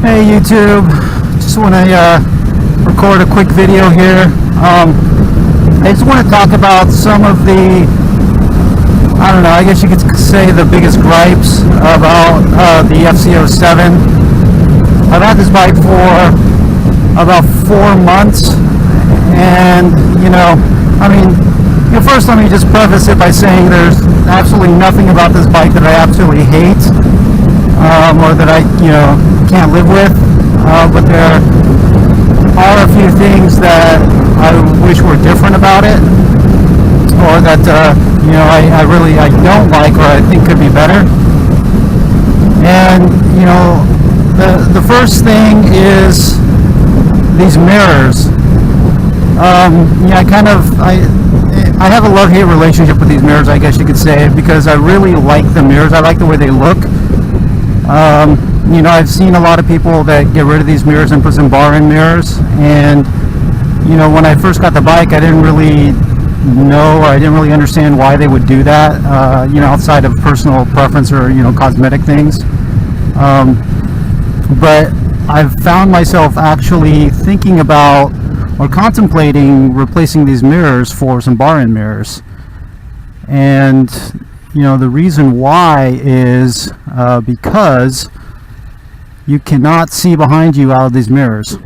Hey YouTube, just want to record a quick video here. I just want to talk about some of the, I don't know, I guess you could say the biggest gripes about the FZ-07. I've had this bike for about 4 months, and first let me just preface it by saying there's absolutely nothing about this bike that I absolutely hate, or that I can't live with, but there are a few things that I wish were different about it, or that I don't like, or I think could be better. And the first thing is these mirrors. I have a love-hate relationship with these mirrors, I guess you could say, because I really like the mirrors. I like the way they look. I've seen a lot of people that get rid of these mirrors and put some bar-end mirrors, and when I first got the bike, I didn't really know, or I didn't really understand why they would do that, outside of personal preference or cosmetic things. But I've found myself actually thinking about or contemplating replacing these mirrors for some bar-end mirrors. And the reason why is because you cannot see behind you out of these mirrors.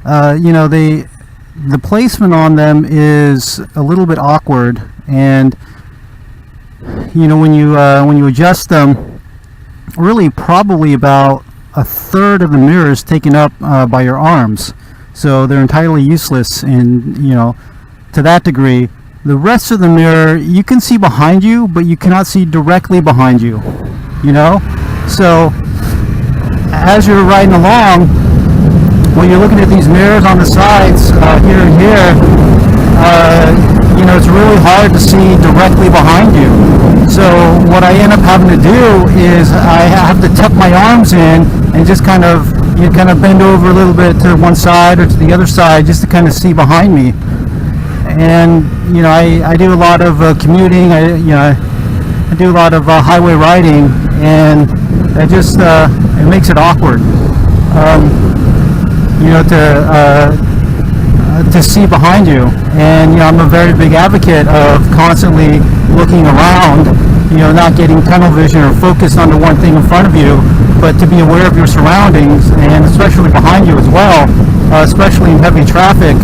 The placement on them is a little bit awkward, and when you adjust them, really probably about a third of the mirror is taken up by your arms, so they're entirely useless. And to that degree, the rest of the mirror you can see behind you, but you cannot see directly behind you. So as you're riding along, when you're looking at these mirrors on the sides, here and here, it's really hard to see directly behind you. So what I end up having to do is I have to tuck my arms in and just kind of bend over a little bit to one side or to the other side, just to kind of see behind me. And I do a lot of commuting. I do a lot of highway riding, and it just it makes it awkward. To see behind you. And I'm a very big advocate of constantly looking around, not getting tunnel vision or focused on the one thing in front of you, but to be aware of your surroundings, and especially behind you as well, especially in heavy traffic.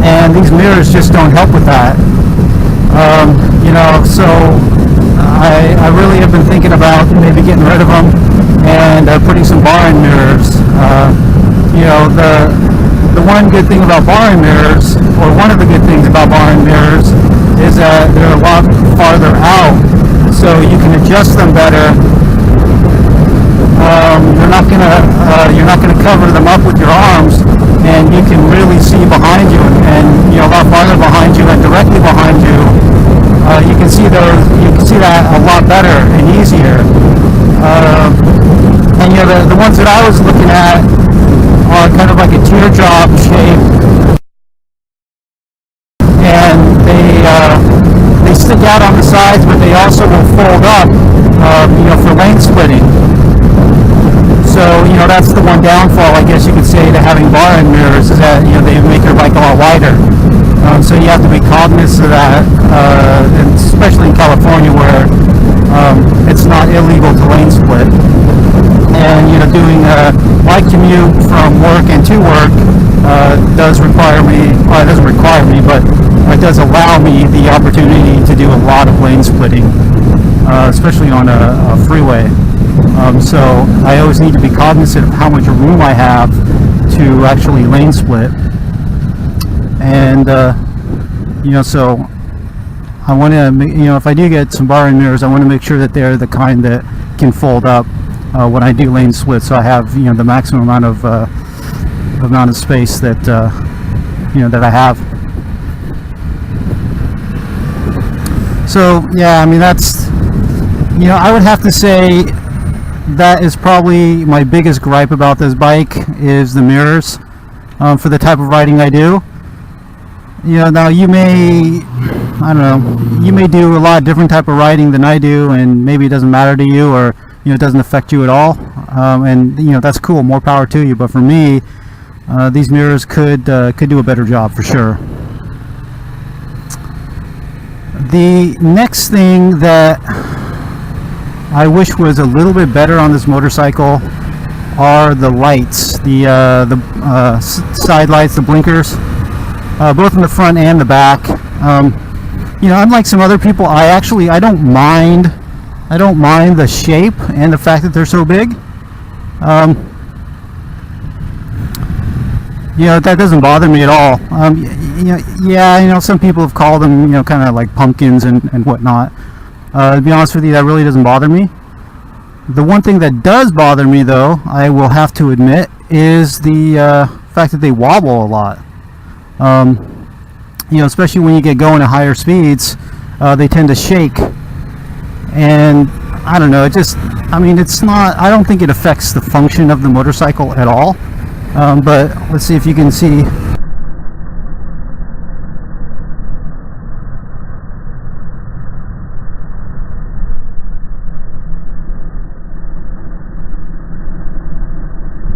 And these mirrors just don't help with that. So I really have been thinking about maybe getting rid of them and putting some bar-end mirrors. The one good thing about bar-end mirrors, or one of the good things about bar-end mirrors, is that they're a lot farther out, so you can adjust them better. You're not gonna cover them up with your arms, and you can really see behind you, and a lot farther behind you and directly behind you. You can see that a lot better and easier. And the ones that I was looking at are kind of like a teardrop shape, and they stick out on the sides, but they also will fold up, for lane splitting. So that's the one downfall, I guess you could say, to having bar-end mirrors, is that they make your bike a lot wider. So you have to be cognizant of that, and especially in California, where it's not illegal to lane split. And doing my commute from work and to work does require me, well, it doesn't require me, but it does allow me the opportunity to do a lot of lane splitting, especially on a freeway. So I always need to be cognizant of how much room I have to actually lane split. And so I want to, if I do get some bar-end mirrors, I want to make sure that they're the kind that can fold up when I do lane split, so I have the maximum amount of space that that I have. So yeah, that's I would have to say that is probably my biggest gripe about this bike, is the mirrors, for the type of riding I do. Now you may, I don't know, you may do a lot of different type of riding than I do, and maybe it doesn't matter to you, or it doesn't affect you at all, and that's cool, more power to you. But for me, these mirrors could do a better job for sure. The next thing that I wish was a little bit better on this motorcycle are the lights, the side lights, the blinkers, both in the front and the back. Unlike some other people, I don't mind the shape and the fact that they're so big. That doesn't bother me at all. Some people have called them, kind of like pumpkins and whatnot. To be honest with you, that really doesn't bother me. The one thing that does bother me, though, I will have to admit, is the fact that they wobble a lot. Especially when you get going at higher speeds, they tend to shake. And I don't know, it's not, I don't think it affects the function of the motorcycle at all. But let's see if you can see.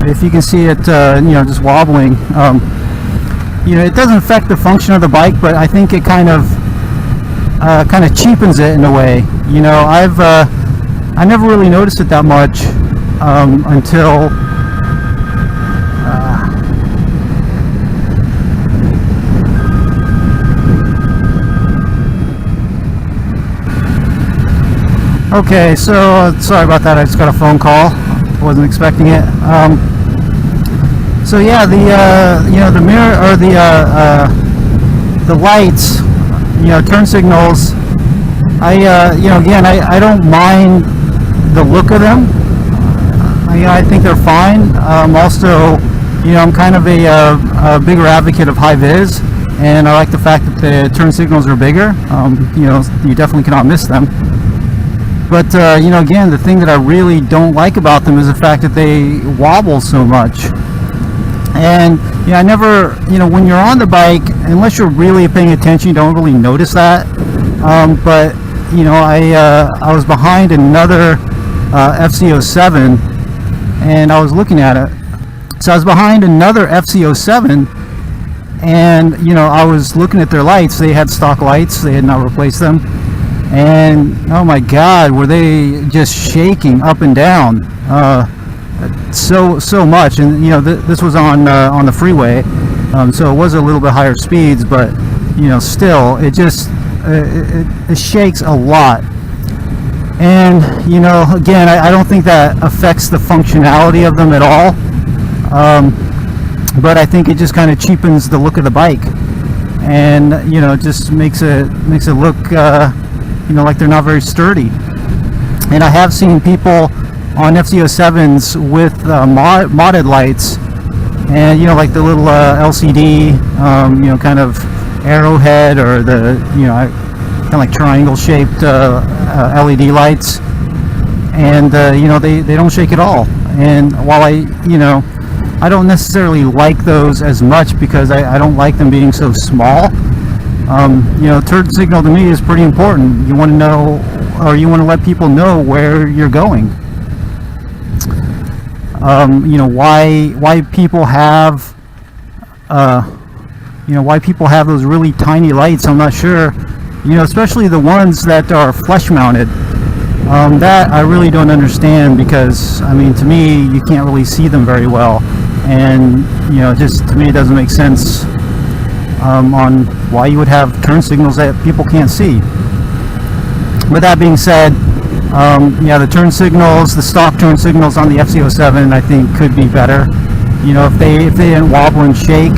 If you can see it, just wobbling. It doesn't affect the function of the bike, but I think it kind of cheapens it in a way. I never really noticed it that much until okay, so sorry about that. I just got a phone call. Wasn't expecting it. So yeah, the mirror, or the lights, turn signals. I don't mind the look of them. I think they're fine. Also, I'm kind of a bigger advocate of high vis, and I like the fact that the turn signals are bigger. You definitely cannot miss them. But again, the thing that I really don't like about them is the fact that they wobble so much. And I never, when you're on the bike, unless you're really paying attention, you don't really notice that. But I was behind another FZ-07, and I was looking at it. So I was behind another FZ-07, and I was looking at their lights. They had stock lights; they had not replaced them. And oh my God, were they just shaking up and down so much. And this was on the freeway, so it was a little bit higher speeds, but still it just it shakes a lot. And again, I don't think that affects the functionality of them at all, but I think it just kind of cheapens the look of the bike, and it just makes it look like they're not very sturdy. And I have seen people on FZ-07s with modded lights, and like the little LCD, kind of arrowhead, or the kind of like triangle shaped LED lights, and they don't shake at all. And while I don't necessarily like those as much, because I don't like them being so small. Turn signal to me is pretty important. You want to know, or you want to let people know where you're going. Why people have why people have those really tiny lights, I'm not sure. Especially the ones that are flush mounted. That I really don't understand, because to me, you can't really see them very well, and just to me it doesn't make sense on why you would have turn signals that people can't see. With that being said, the turn signals, the stock turn signals on the FZ-07, I think could be better. If they didn't wobble and shake,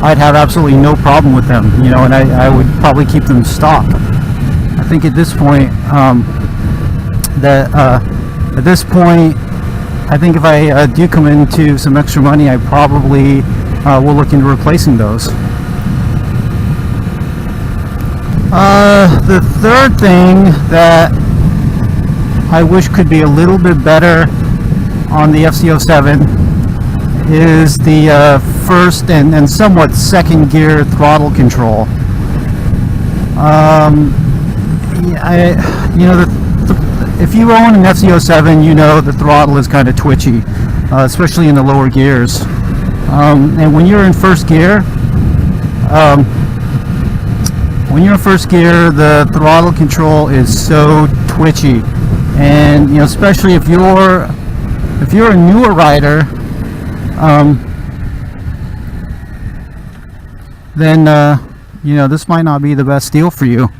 I'd have absolutely no problem with them. And I would probably keep them stock. I think at this point, I think if I do come into some extra money, I probably will look into replacing those. The third thing that I wish could be a little bit better on the FZ-07 is the first and somewhat second gear throttle control. if you own an FZ-07, you know the throttle is kind of twitchy, especially in the lower gears. And when you're in first gear, the throttle control is so twitchy, and you know, especially if you're a newer rider, then you know, this might not be the best deal for you.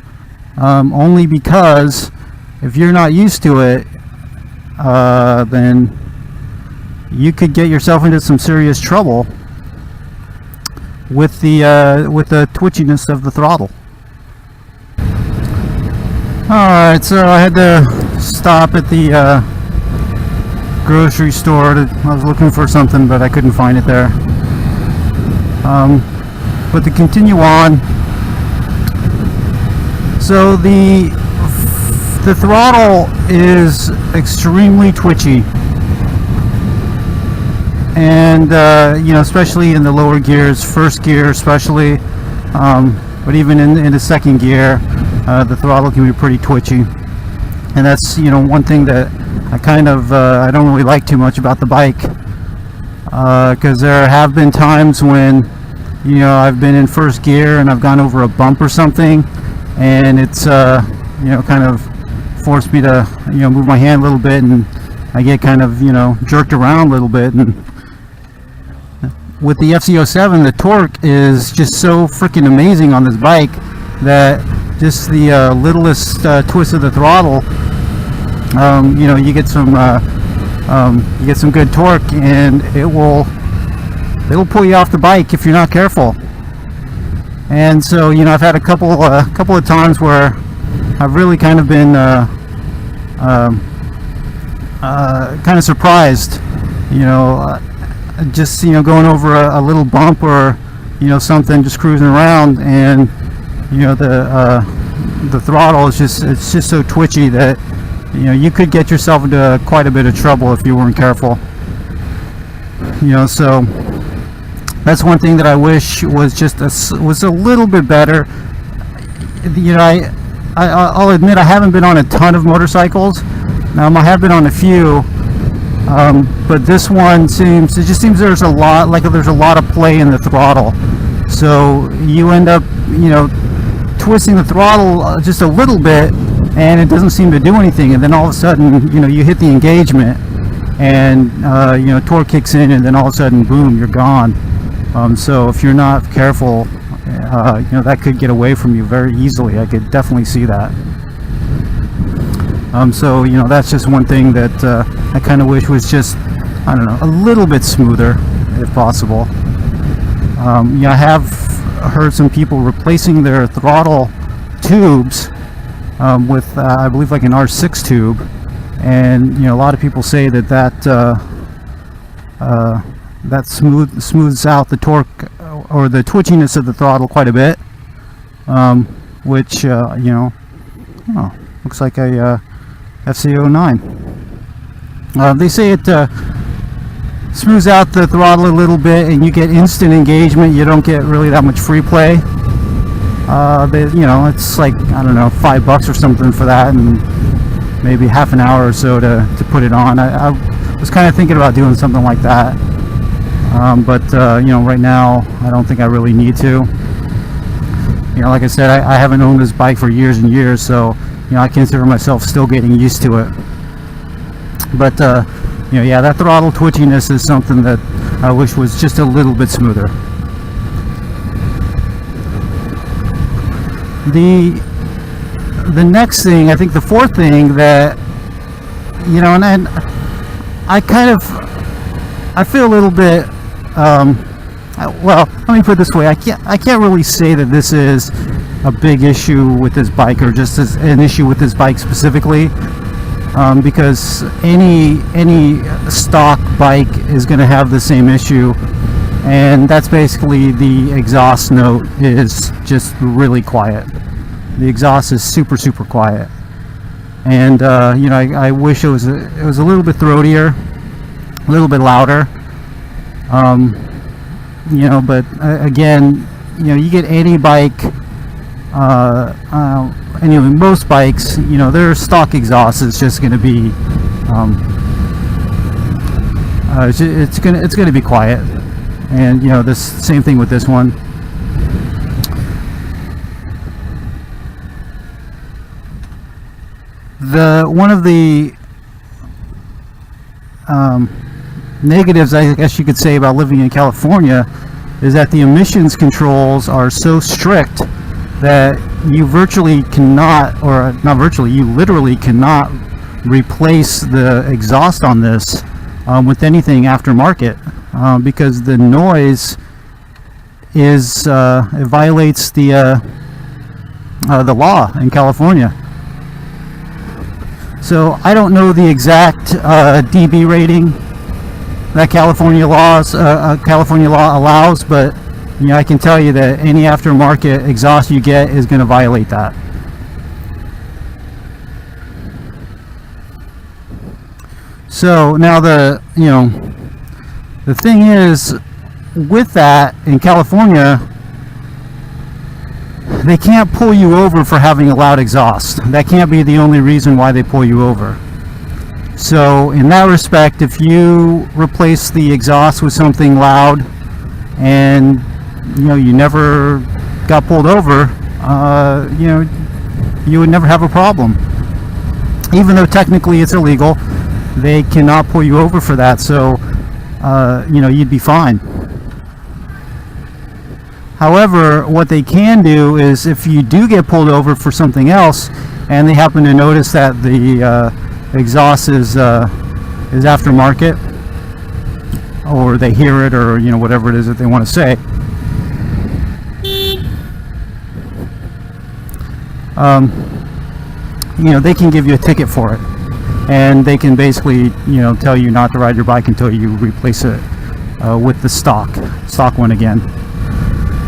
Only because if you're not used to it, then you could get yourself into some serious trouble with the twitchiness of the throttle. Alright, so I had to stop at the grocery store. I was looking for something, but I couldn't find it there. But to continue on, so the throttle is extremely twitchy, and you know, especially in the lower gears, first gear especially, but even in the second gear, the throttle can be pretty twitchy. And that's, you know, one thing that I kind of I don't really like too much about the bike, because there have been times when, you know, I've been in first gear and I've gone over a bump or something, and it's you know, kind of forced me to, you know, move my hand a little bit, and I get kind of, you know, jerked around a little bit. And with the FZ-07, the torque is just so freaking amazing on this bike that just the littlest twist of the throttle, you know, you get some good torque, and it'll pull you off the bike if you're not careful. And so, you know, I've had a couple of times where I've really kind of been kind of surprised, you know, just, you know, going over a little bump or, you know, something, just cruising around, and you know, the throttle is just so twitchy that, you know, you could get yourself into quite a bit of trouble if you weren't careful. You know, so that's one thing that I wish was was a little bit better. You know, I'll admit I haven't been on a ton of motorcycles. I have been on a few, but this one seems there's a lot of play in the throttle. So you end up, you know, twisting the throttle just a little bit, and it doesn't seem to do anything, and then all of a sudden, you know, you hit the engagement, and you know, torque kicks in, and then all of a sudden, boom, you're gone. So if you're not careful, you know, that could get away from you very easily. I could definitely see that. So, you know, that's just one thing that I kind of wish was just, I don't know, a little bit smoother, if possible. Yeah, I have heard some people replacing their throttle tubes with, I believe, like an R6 tube, and you know, a lot of people say that smooths out the torque or the twitchiness of the throttle quite a bit, which you know, looks like a FZ-09. They say it smooths out the throttle a little bit, and you get instant engagement. You don't get really that much free play. You know, it's like, I don't know, $5 or something for that, and maybe half an hour or so to put it on. I was kind of thinking about doing something like that, but you know, right now I don't think I really need to. You know, like I said, I haven't owned this bike for years and years, so you know, I consider myself still getting used to it. But you know, yeah, that throttle twitchiness is something that I wish was just a little bit smoother. The next thing, I think the fourth thing that, you know, and I feel a little bit, well, let me put it this way, I can't really say that this is a big issue with this bike, or just as an issue with this bike specifically, because any stock bike is going to have the same issue, and that's basically the exhaust note is just really quiet. The exhaust is super quiet, and you know, I wish it was a little bit throatier, a little bit louder, you know. But again, you know, you get any bike anyway, most bikes, you know, their stock exhaust is just going to be it's going to be quiet. And you know, this same thing with this one. One of the negatives, I guess you could say, about living in California is that the emissions controls are so strict that you virtually cannot, or not virtually, you literally cannot replace the exhaust on this with anything aftermarket, because the noise is it violates the law in California. So I don't know the exact dB rating that California law allows, but you know, I can tell you that any aftermarket exhaust you get is going to violate that. So now the thing is, with that, in California, they can't pull you over for having a loud exhaust. That can't be the only reason why they pull you over. So in that respect, if you replace the exhaust with something loud and you know, you never got pulled over, you know, you would never have a problem. Even though technically it's illegal, they cannot pull you over for that. So you know, you'd be fine. However, what they can do is, if you do get pulled over for something else and they happen to notice that the exhaust is aftermarket, or they hear it, or you know, whatever it is that they want to say, you know, they can give you a ticket for it, and they can basically, you know, tell you not to ride your bike until you replace it with the stock one again.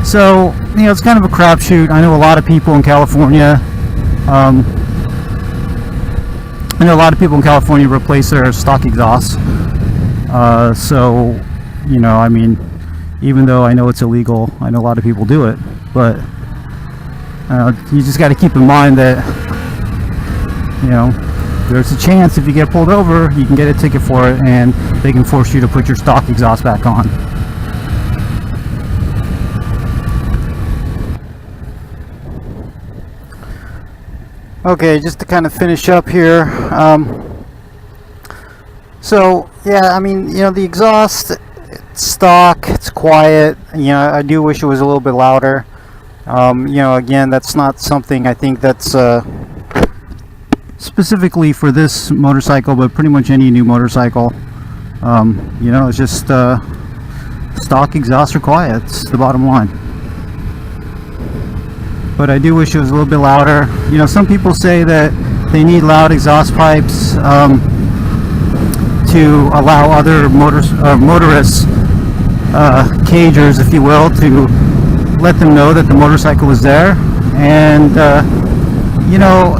So you know, it's kind of a crapshoot. I know a lot of people in California. I know a lot of people in California replace their stock exhausts. So, you know, I mean, even though I know it's illegal, I know a lot of people do it. But you just got to keep in mind that, you know, there's a chance if you get pulled over, you can get a ticket for it, and they can force you to put your stock exhaust back on. Okay, just to kind of finish up here. So yeah, I mean, you know, the exhaust, it's stock, it's quiet. You know, I do wish it was a little bit louder. You know, again, that's not something I think that's specifically for this motorcycle, but pretty much any new motorcycle. You know, it's just stock exhausts are quiet. It's the bottom line. But I do wish it was a little bit louder. You know, some people say that they need loud exhaust pipes to allow other motorists, cagers, if you will, to let them know that the motorcycle is there. And you know,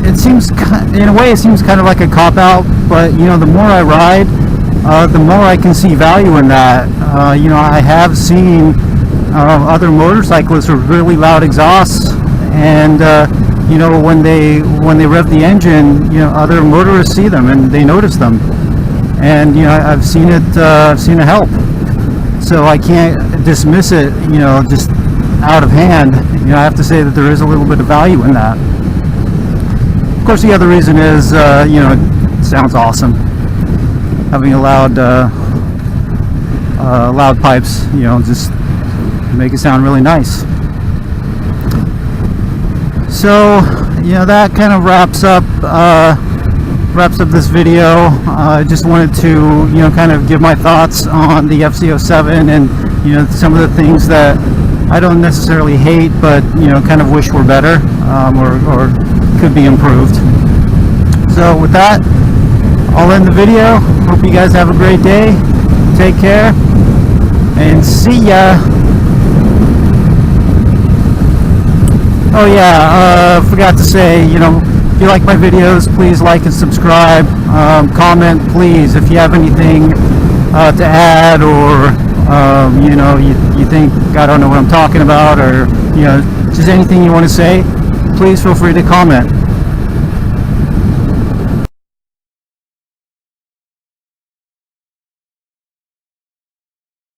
it seems, in a way, it seems kind of like a cop-out. But you know, the more I ride, the more I can see value in that. You know, I have seen other motorcyclists with really loud exhausts, and you know, when they rev the engine, you know, other motorists see them and they notice them, and you know, I've seen it help. So I can't dismiss it, you know, just out of hand. You know, I have to say that there is a little bit of value in that. Of course, the other reason is, you know, it sounds awesome having a loud pipes. You know, just make it sound really nice. So you know, that kind of wraps up this video. I just wanted to, you know, kind of give my thoughts on the FZ-07, and you know, some of the things that I don't necessarily hate, but you know, kind of wish were better, or could be improved. So with that, I'll end the video. Hope you guys have a great day. Take care and see ya. Oh yeah, forgot to say, you know, if you like my videos, please like and subscribe. Comment, please, if you have anything to add, or you know, you think I don't know what I'm talking about, or you know, just anything you want to say, please feel free to comment.